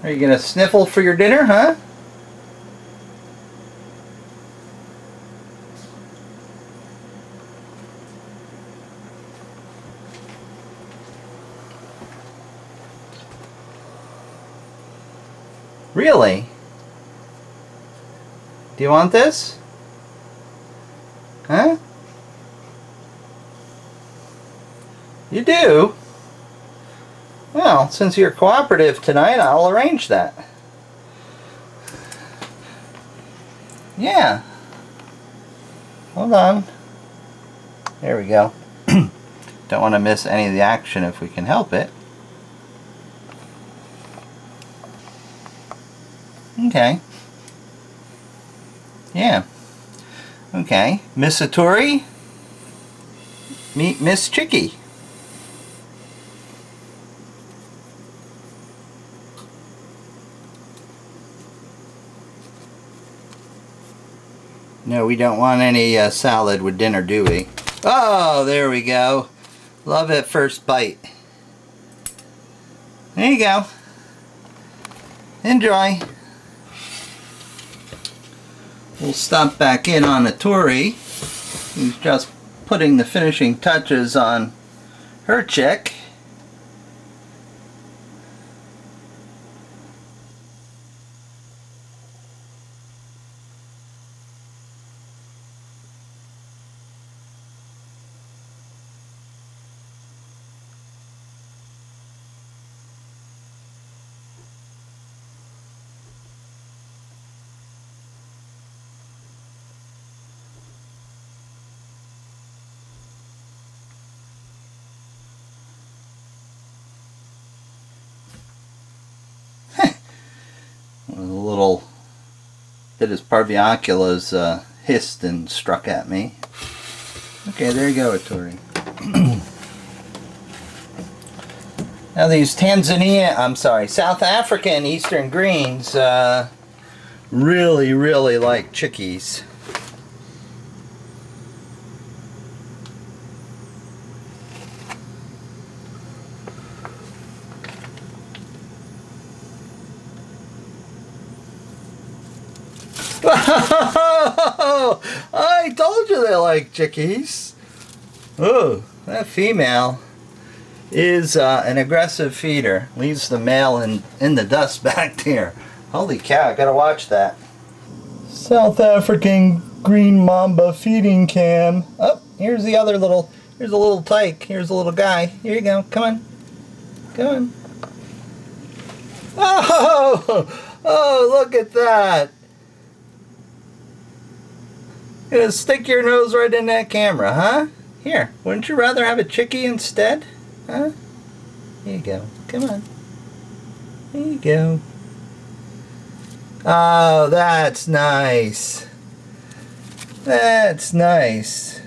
Are you gonna sniffle for your dinner, huh? Really? Do you want this? Huh? You do? Well, since you're cooperative tonight, I'll arrange that. Yeah. Hold on. There we go. Don't want to miss any of the action if we can help it. Okay. Yeah. Okay. Miss Satori, meet Miss Chicky. No, we don't want any salad with dinner, do we? Oh, there we go. Love at first bite. There you go. Enjoy. We'll stop back in on Tori, who's just putting the finishing touches on her chick. A little bit as Parviocula's hissed and struck at me. Okay, there you go, Tori. Now these South African Eastern greens really like chickies. I told you they like chickies. Oh, that female is an aggressive feeder. Leaves the male in the dust back there. Holy cow, I gotta watch that. South African green mamba feeding cam. Oh, here's a little tyke. Here's a little guy. Here you go. Come on. Come on. Oh, look at that. You're gonna stick your nose right in that camera, huh? Here, wouldn't you rather have a chickie instead? Huh? Here you go. Come on. Here you go. Oh, that's nice. That's nice.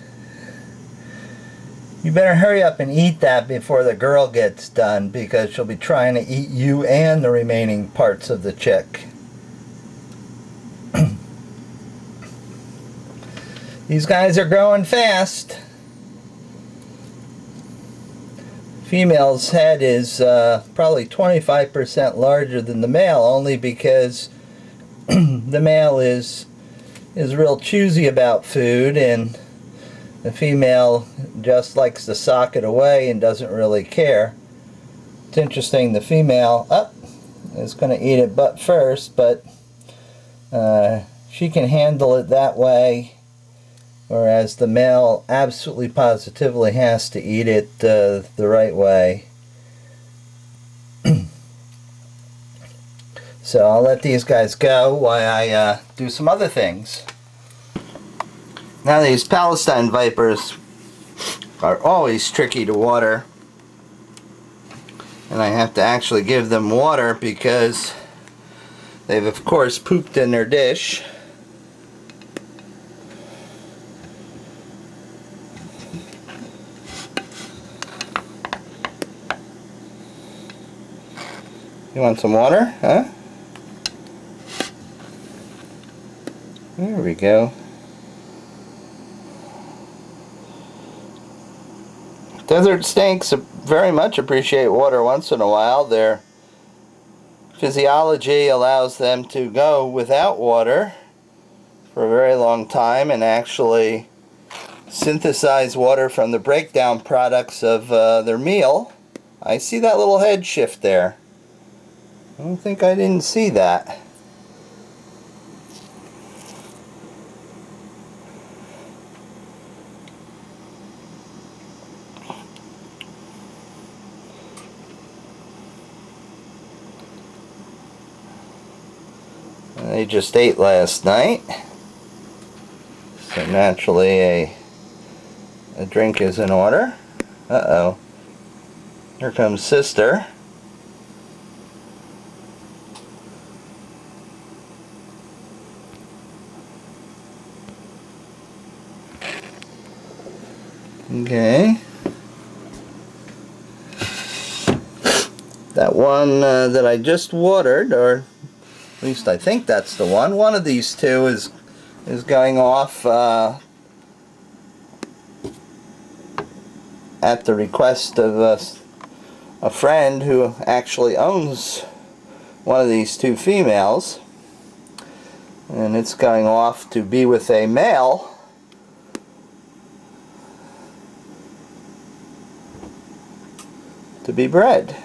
You better hurry up and eat that before the girl gets done, because she'll be trying to eat you and the remaining parts of the chick. These guys are growing fast. Female's head is probably 25% larger than the male, only because the male is real choosy about food, and the female just likes to sock it away and doesn't really care. It's interesting, the female is going to eat it butt first, but she can handle it that way, whereas the male absolutely positively has to eat it the right way. So I'll let these guys go while I do some other things. Now these Palestine Vipers are always tricky to water, and I have to actually give them water because they've of course pooped in their dish. You want some water, huh? There we go. Desert snakes very much appreciate water once in a while. They're physiology allows them to go without water for a very long time and actually synthesize water from the breakdown products of their meal. I see that little head shift there. I don't think I didn't see that. They just ate last night, so naturally a drink is in order. Uh-oh. Here comes sister. Okay. That one that I just watered, or at least I think that's the one. One of these two is going off at the request of a friend who actually owns one of these two females, and it's going off to be with a male to be bred.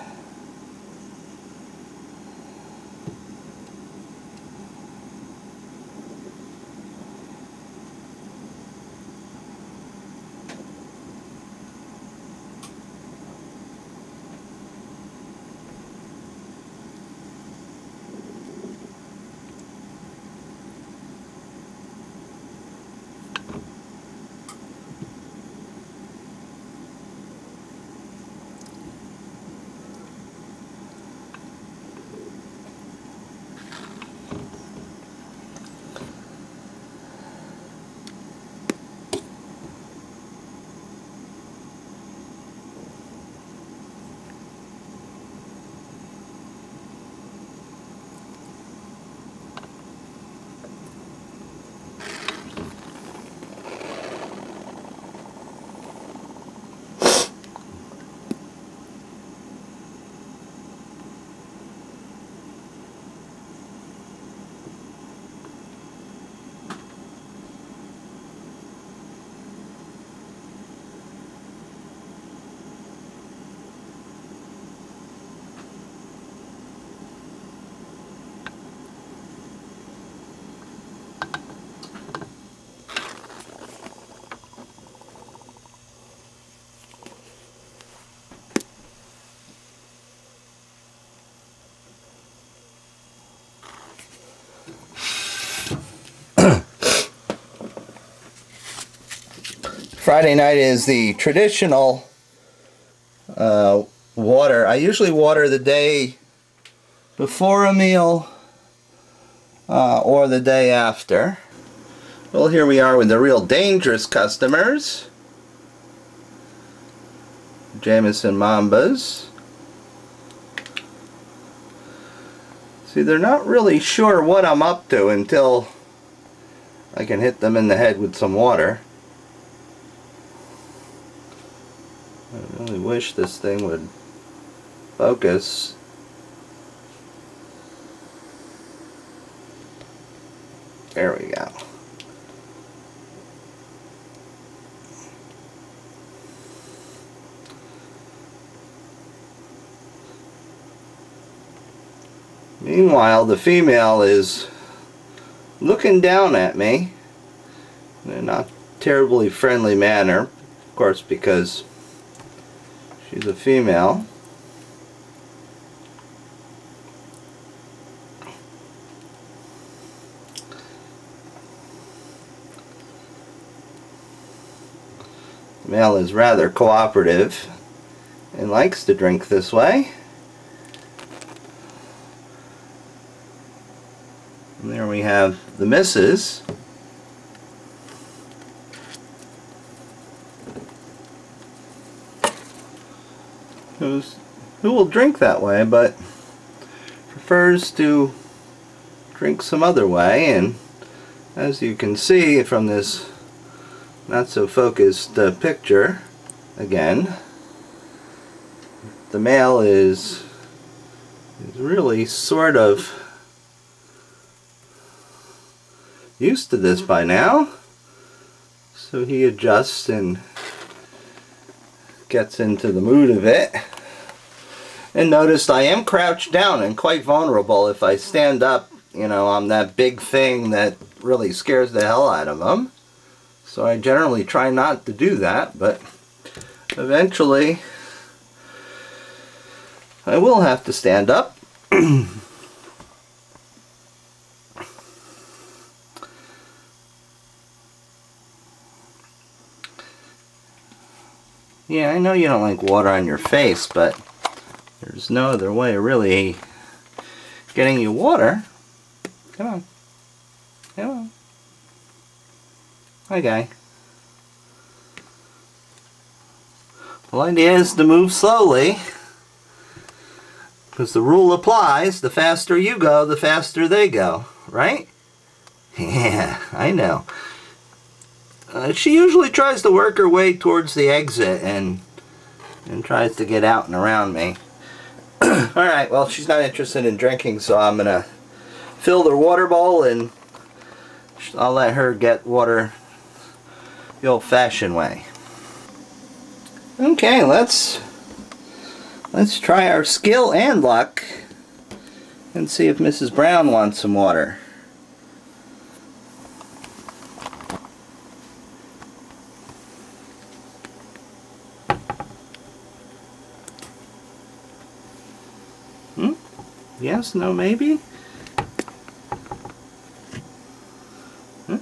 Friday night is the traditional water. I usually water the day before a meal or the day after. Well, here we are with the real dangerous customers. Jameson Mambas. See, they're not really sure what I'm up to until I can hit them in the head with some water. I really wish this thing would focus. There we go. Meanwhile, the female is looking down at me in a not terribly friendly manner, of course, because she's a female. The male is rather cooperative and likes to drink this way. And there we have the missus. Who will drink that way, but prefers to drink some other way. And as you can see from this not so focused picture, again, the male is He's really sort of used to this by now. So he adjusts and gets into the mood of it. And notice I am crouched down and quite vulnerable. If I stand up, you know, I'm that big thing that really scares the hell out of them. So I generally try not to do that, but eventually I will have to stand up. Yeah, I know you don't like water on your face, but there's no other way of really getting you water. Come on. Come on. Hi, guy. The idea is to move slowly, because the rule applies, the faster you go, the faster they go, right? Yeah, I know. She usually tries to work her way towards the exit and tries to get out and around me. Alright, well, she's not interested in drinking, so I'm going to fill the water bowl and I'll let her get water the old-fashioned way. Okay, let's try our skill and luck and see if Mrs. Brown wants some water. Yes, no, maybe? Huh?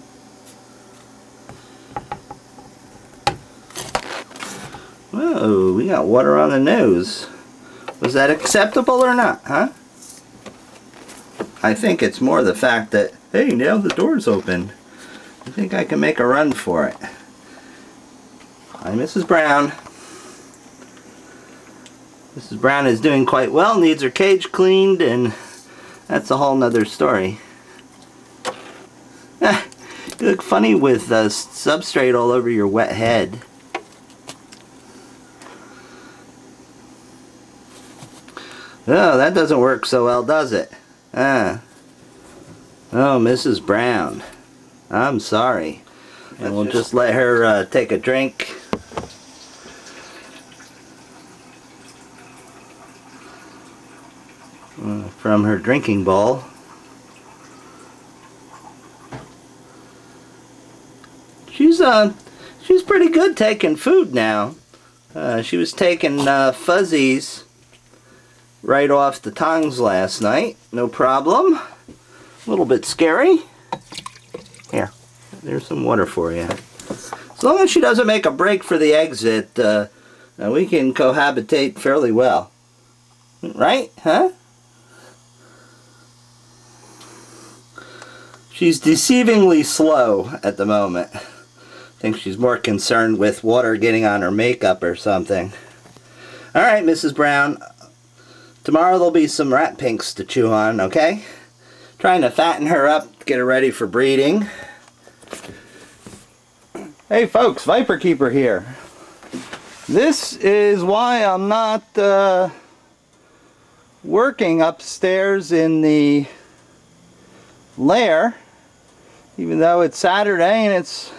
Whoa, we got water on the nose. Was that acceptable or not, huh? I think it's more the fact that, hey, now the door's open. I think I can make a run for it. Hi, Mrs. Brown. Mrs. Brown is doing quite well, needs her cage cleaned, and that's a whole nother story. You look funny with substrate all over your wet head. Oh, that doesn't work so well, does it? Oh, Mrs. Brown. I'm sorry. And we'll just let her take a drink. From her drinking bowl. She's pretty good taking food now. She was taking fuzzies right off the tongs last night. No problem. A little bit scary. Here, there's some water for you. As long as she doesn't make a break for the exit, we can cohabitate fairly well. Right? Huh? She's deceivingly slow at the moment. I think she's more concerned with water getting on her makeup or something. Alright, Mrs. Brown. Tomorrow there'll be some rat pinks to chew on, okay? Trying to fatten her up, get her ready for breeding. Hey folks, Viperkeeper here. This is why I'm not working upstairs in the lair. Even though it's Saturday and it's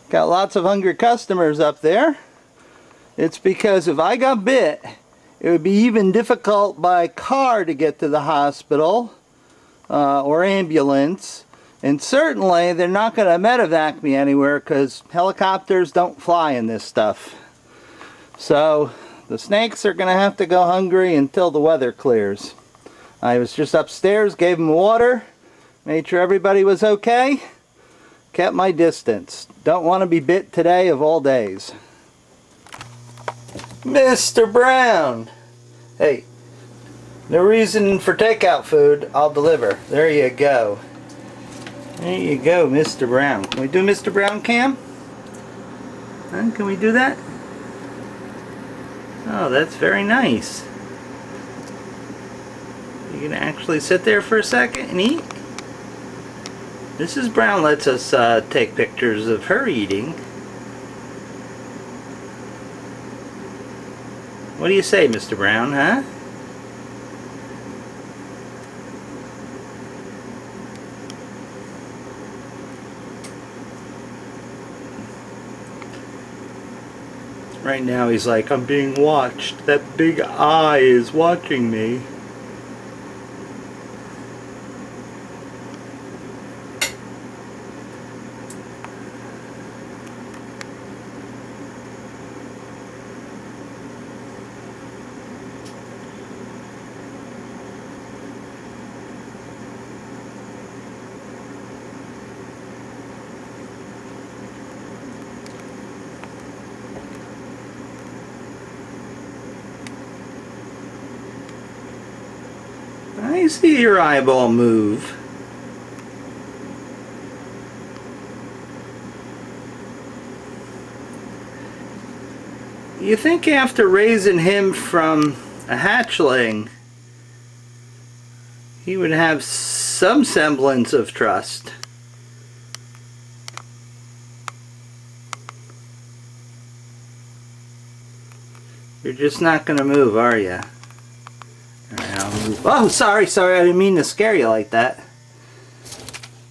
got lots of hungry customers up there. It's because if I got bit, it would be even difficult by car to get to the hospital or ambulance. And certainly they're not going to medevac me anywhere because helicopters don't fly in this stuff. So the snakes are going to have to go hungry until the weather clears. I was just upstairs, gave them water. Made sure everybody was okay. Kept my distance. Don't want to be bit today of all days. Mr. Brown! Hey, no reason for takeout food. I'll deliver. There you go. There you go, Mr. Brown. Can we do Mr. Brown cam? Huh? Can we do that? Oh, that's very nice. You gonna actually sit there for a second and eat? Mrs. Brown lets us take pictures of her eating. What do you say, Mr. Brown, huh? Right now he's like, I'm being watched. That big eye is watching me. I see your eyeball move. You think after raising him from a hatchling, he would have some semblance of trust. You're just not going to move, are you? Oh, sorry, I didn't mean to scare you like that.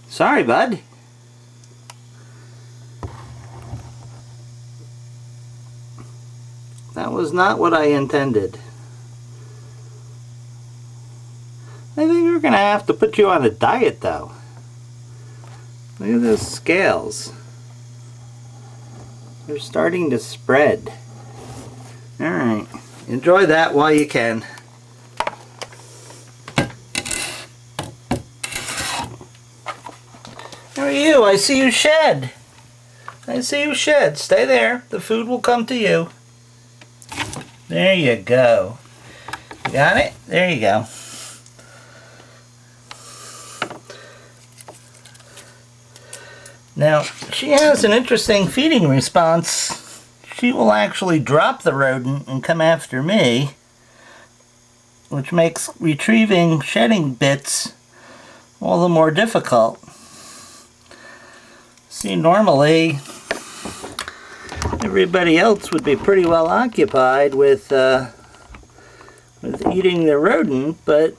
Sorry, bud. That was not what I intended. I think we're gonna have to put you on a diet, though. Look at those scales. They're starting to spread. Alright, enjoy that while you can. How are you? I see you shed. I see you shed. Stay there. The food will come to you. There you go. You got it? There you go. Now, she has an interesting feeding response. She will actually drop the rodent and come after me, which makes retrieving shedding bits all the more difficult. See, normally everybody else would be pretty well occupied with eating the rodent, but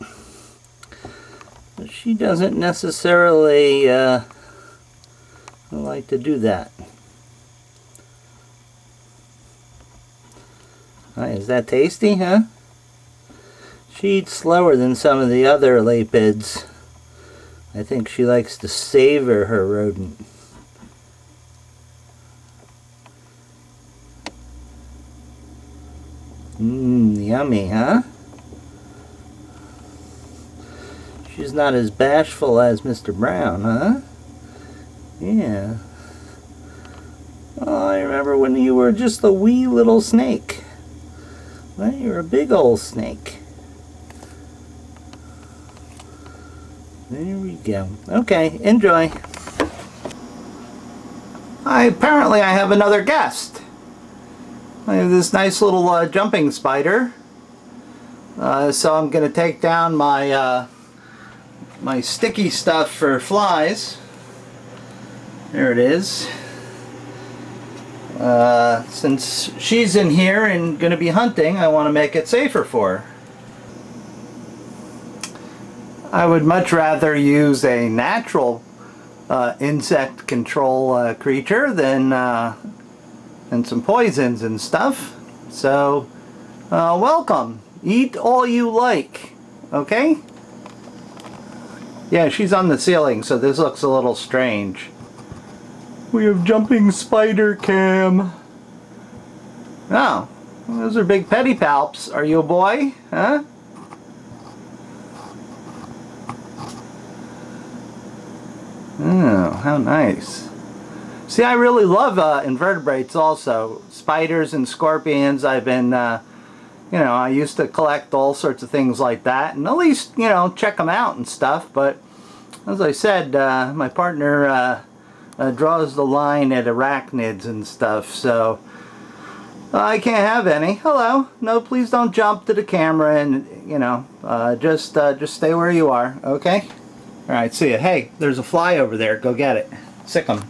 she doesn't necessarily like to do that. Is that tasty, huh? She eats slower than some of the other lapids. I think she likes to savor her rodent. Yummy, huh? She's not as bashful as Mr. Brown, huh? Yeah. Oh, I remember when you were just a wee little snake. Well, you're a big old snake. There we go. Okay, enjoy. Apparently I have another guest. I have this nice little jumping spider. So I'm going to take down my my sticky stuff for flies. There it is. Since she's in here and going to be hunting, I want to make it safer for her. I would much rather use a natural insect control creature than some poisons and stuff. So, welcome. Eat all you like. Okay? Yeah, she's on the ceiling, so this looks a little strange. We have jumping spider cam. Oh, those are big pedipalps. Are you a boy? Huh? Oh, how nice. See, I really love invertebrates also. Spiders and scorpions. I've been, you know, I used to collect all sorts of things like that. And at least, you know, check them out and stuff. But, as I said, my partner draws the line at arachnids and stuff. So, I can't have any. Hello. No, please don't jump to the camera and, you know, just stay where you are. Okay? Alright, see ya. Hey, there's a fly over there. Go get it. Sick 'em.